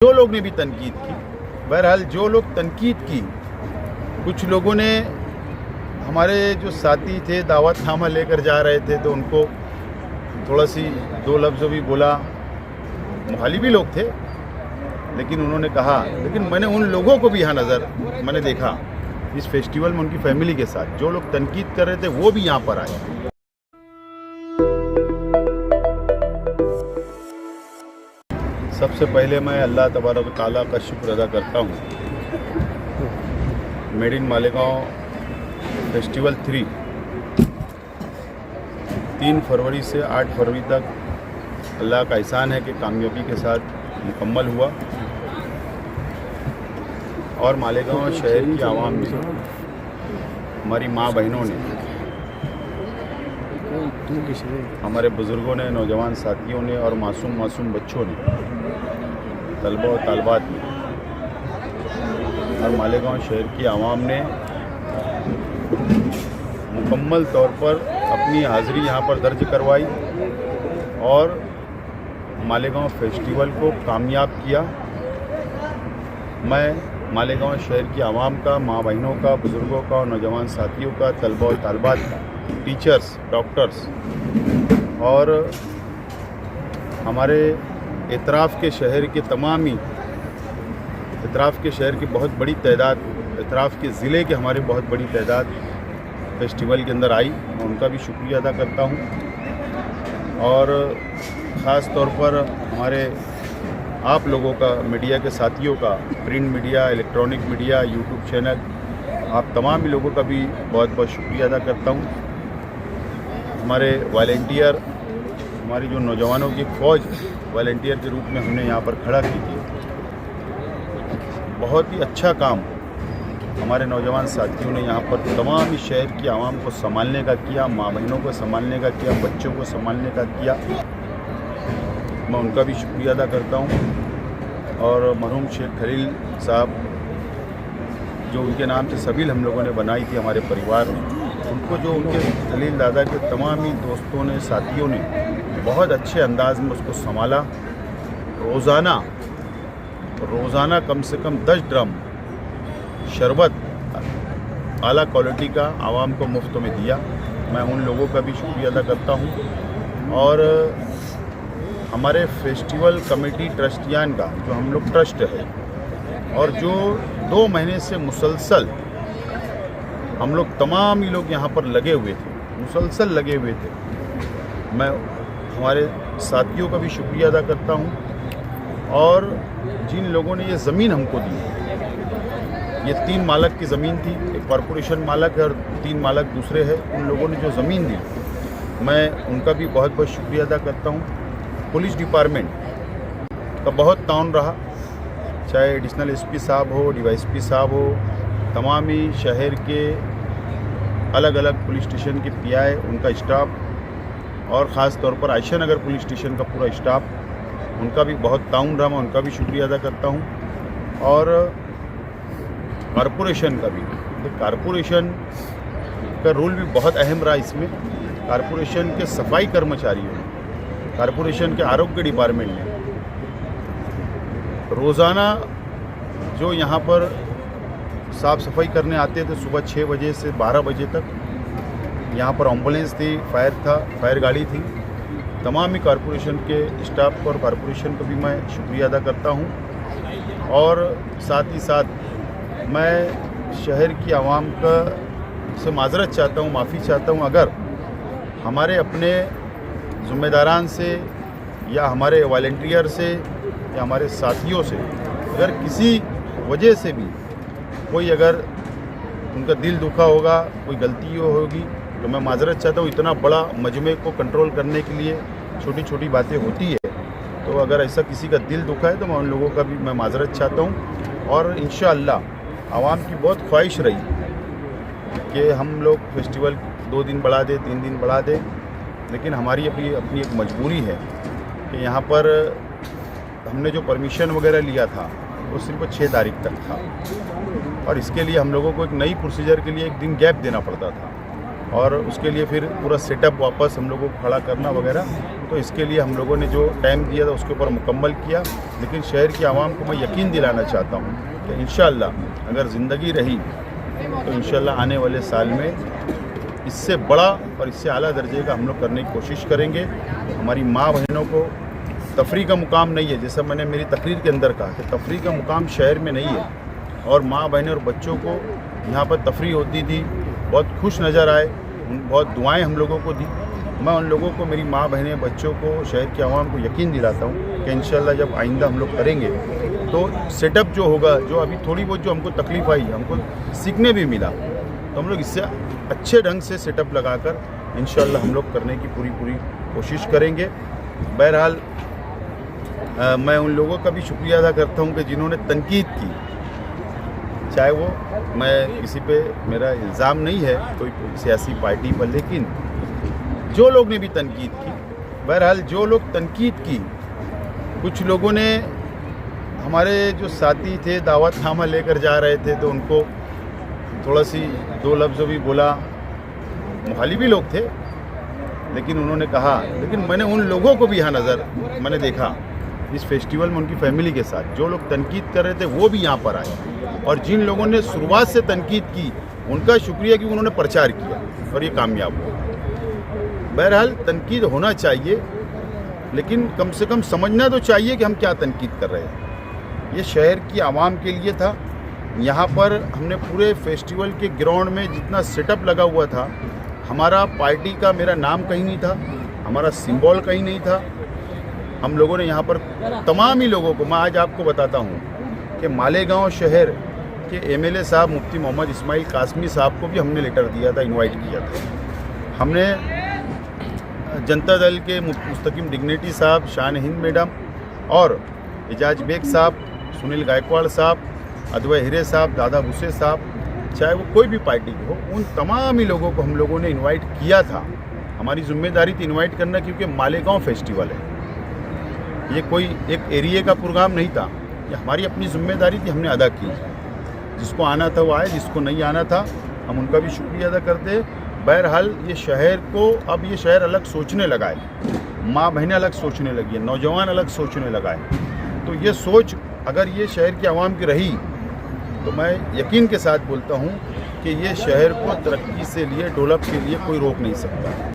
जो लोग ने भी तनकीद की, बहरहाल जो लोग तनकीद की, कुछ लोगों ने हमारे जो साथी थे दावतनामा लेकर जा रहे थे तो उनको थोड़ा सी दो लफ्ज़ भी बोला। मुखालिफी लोग थे लेकिन उन्होंने कहा, लेकिन मैंने उन लोगों को भी यहाँ मैंने देखा इस फेस्टिवल में उनकी फैमिली के साथ जो लोग तनकीद कर रहे थे वो भी यहाँ पर आए। सबसे पहले मैं अल्लाह तबारक व तआला का शुक्र अदा करता हूँ। मेड इन मालेगांव फेस्टिवल 3 फरवरी से 8 फरवरी तक अल्लाह का एहसान है कि कामयाबी के साथ मुकम्मल हुआ और मालेगांव शहर की आवाम ने, हमारी माँ बहनों ने, हमारे बुज़ुर्गों ने, नौजवान साथियों ने और मासूम बच्चों ने, तलबा और तालबात ने और मालेगांव शहर की आवाम ने मुकम्मल तौर पर अपनी हाज़िरी यहाँ पर दर्ज करवाई और मालेगांव फेस्टिवल को कामयाब किया। मैं मालेगांव शहर की आवाम का, माँ बहनों का, बुज़ुर्गों का और नौजवान साथियों का, तलबा और तालबात का, टीचर्स, डॉक्टर्स और हमारे इतराफ़ के शहर के इतराफ़ के शहर की बहुत बड़ी तादाद, इतराफ़ के ज़िले के हमारे बहुत बड़ी तादाद फेस्टिवल के अंदर आई। मैं उनका भी शुक्रिया अदा करता हूँ और ख़ास तौर पर हमारे आप लोगों का, मीडिया के साथियों का, print media, electronic media, YouTube channel, आप तमाम ही लोगों का भी बहुत बहुत शुक्रिया अदा करता हूँ। हमारे वॉलंटियर, हमारी जो नौजवानों की फ़ौज वॉलंटियर के रूप में हमने यहाँ पर खड़ा की थी, बहुत ही अच्छा काम हमारे नौजवान साथियों ने यहाँ पर तमाम ही शहर की आवाम को संभालने का किया, माँ बहनों को संभालने का किया, बच्चों को संभालने का किया। मैं उनका भी शुक्रिया अदा करता हूँ और मरहूम शेख खलील साहब, जो उनके नाम से सबील हम लोगों ने बनाई थी हमारे परिवार ने, उनको जो उनके खलील दादा के तमाम ही दोस्तों ने, साथियों ने बहुत अच्छे अंदाज में उसको संभाला। रोज़ाना कम से कम 10 ड्रम शरबत आला क्वालिटी का आवाम को मुफ्त में दिया। मैं उन लोगों का भी शुक्रिया अदा करता हूँ और हमारे फेस्टिवल कमेटी ट्रस्टियान का, जो हम लोग ट्रस्ट है और जो 2 महीने से मुसलसल हम लोग तमाम ही लोग यहाँ पर लगे हुए थे, मुसलसल लगे हुए थे, मैं हमारे साथियों का भी शुक्रिया अदा करता हूँ और जिन लोगों ने ये ज़मीन हमको दी, ये 3 मालक की ज़मीन थी, एक कॉरपोरेशन मालक है और 3 मालक दूसरे हैं, उन लोगों ने जो ज़मीन दी, मैं उनका भी बहुत बहुत शुक्रिया अदा करता हूँ। पुलिस डिपार्टमेंट का बहुत ताउन रहा, चाहे एडिशनल एसपी साहब हो, डीवाईएसपी साहब हो, तमाम ही शहर के अलग अलग पुलिस स्टेशन के पीआई, उनका स्टाफ और ख़ास तौर पर आयशा नगर पुलिस स्टेशन का पूरा स्टाफ, उनका भी बहुत ताउन रहा, मैं उनका भी शुक्रिया अदा करता हूँ। और कॉरपोरेशन का भी, कॉरपोरेशन का रोल भी बहुत अहम रहा इसमें। कॉरपोरेशन के सफाई कर्मचारियों ने, कॉरपोरेशन के आरोग्य डिपार्टमेंट ने रोज़ाना जो यहाँ पर साफ़ सफाई करने आते थे, सुबह 6 बजे से 12 बजे तक यहाँ पर एम्बुलेंस थी, फायर गाड़ी थी, तमाम ही कॉरपोरेशन के स्टाफ और कॉरपोरेशन को भी मैं शुक्रिया अदा करता हूँ। और साथ ही साथ मैं शहर की आवाम का से माजरत चाहता हूँ, माफ़ी चाहता हूँ अगर हमारे अपने ज़िम्मेदारान से या हमारे वॉलंटियर से या हमारे साथियों से अगर किसी वजह से भी कोई अगर उनका दिल दुखा होगा, कोई गलती होगी तो मैं माजरत चाहता हूँ। इतना बड़ा मजमे को कंट्रोल करने के लिए छोटी छोटी बातें होती है, तो अगर ऐसा किसी का दिल दुखा है तो मैं उन लोगों का भी मैं माजरत चाहता हूँ। और इंशाअल्लाह आवाम की बहुत ख्वाहिश रही कि हम लोग फेस्टिवल 2 दिन बढ़ा दें, 3 दिन बढ़ा दें, लेकिन हमारी अपनी एक मजबूरी है कि यहाँ पर हमने जो परमिशन वगैरह लिया था वो सिर्फ 6 तारीख तक था और इसके लिए हम लोगों को एक नई प्रोसीजर के लिए 1 दिन गैप देना पड़ता था। और उसके लिए फिर पूरा सेटअप वापस हम लोगों को खड़ा करना वगैरह, तो इसके लिए हम लोगों ने जो टाइम दिया था उसके ऊपर मुकम्मल किया। लेकिन शहर की आवाम को मैं यकीन दिलाना चाहता हूँ कि इंशाअल्लाह अगर ज़िंदगी रही तो इंशाअल्लाह आने वाले साल में इससे बड़ा और इससे आला दर्जे का हम लोग करने की कोशिश करेंगे। हमारी माँ बहनों को तफरी का मुकाम नहीं है, जैसा मैंने मेरी तकरीर के अंदर कहा कि तफरी का मुकाम शहर में नहीं है, और माँ बहनें और बच्चों को यहाँ पर तफरी होती थी, बहुत खुश नज़र आए, बहुत दुआएं हम लोगों को दी। मैं उन लोगों को, मेरी माँ बहनें बच्चों को, शहर की आवाम को यकीन दिलाता हूँ कि इंशाअल्लाह जब आइंदा हम लोग करेंगे तो सेटअप जो होगा, जो अभी थोड़ी बहुत जो हमको तकलीफ़ आई, हमको सीखने भी मिला, तो हम लोग इससे अच्छे ढंग से सेटअप लगाकर इंशाअल्लाह हम लोग करने की पूरी कोशिश करेंगे। बहरहाल मैं उन लोगों का भी शुक्रिया अदा करता हूँ कि जिन्होंने तनकीद की, चाहे वो, मैं किसी पे मेरा इल्ज़ाम नहीं है कोई सियासी पार्टी पर, लेकिन जो लोग ने भी तनकीद की, बहरहाल जो लोग तनकीद की, कुछ लोगों ने, हमारे जो साथी थे दावतनामा लेकर जा रहे थे तो उनको थोड़ा सी दो लफ्ज़ भी बोला, मुखालिफी लोग थे, लेकिन उन्होंने कहा, लेकिन मैंने उन लोगों को भी यहाँ मैंने देखा इस फेस्टिवल में उनकी फैमिली के साथ, जो लोग तनकीद कर रहे थे वो भी यहाँ पर आए, और जिन लोगों ने शुरुआत से तनकीद की उनका शुक्रिया कि उन्होंने प्रचार किया और ये कामयाब हुआ। बहरहाल तनकीद होना चाहिए, लेकिन कम से कम समझना तो चाहिए कि हम क्या तनकीद कर रहे हैं। ये शहर की आवाम के लिए था। यहाँ पर हमने पूरे फेस्टिवल के ग्राउंड में जितना सेटअप लगा हुआ था, हमारा पार्टी का, मेरा नाम कहीं नहीं था, हमारा सिंबल कहीं नहीं था। हम लोगों ने यहाँ पर तमाम ही लोगों को, मैं आज आपको बताता हूँ कि मालेगांव शहर के एमएलए साहब मुफ्ती मोहम्मद इस्माइल कासमी साहब को भी हमने लेटर दिया था, इनवाइट किया था। हमने जनता दल के मुस्तकीम डिग्निटी साहब, शान हिंद मैडम और एजाज बेग साहब, सुनील गायकवाड़ साहब, अदवै हिरे साहब, दादा भूसे साहब, चाहे वो कोई भी पार्टी के हो, उन तमाम ही लोगों को हम लोगों ने इनवाइट किया था। हमारी जिम्मेदारी थी इनवाइट करना, क्योंकि मालेगांव फेस्टिवल है, ये कोई एक एरिया का प्रोग्राम नहीं था, ये हमारी अपनी जिम्मेदारी थी, हमने अदा की। जिसको आना था वो आए, जिसको नहीं आना था हम उनका भी शुक्रिया अदा करते। बहरहाल ये शहर को, अब ये शहर अलग सोचने लगा है, माँ बहनें अलग सोचने लगी है, नौजवान अलग सोचने लगा है। तो ये सोच अगर ये शहर की आवाम की रही तो मैं यकीन के साथ बोलता हूँ कि ये शहर को तरक्की से लिए, डेवलप के लिए कोई रोक नहीं सकता।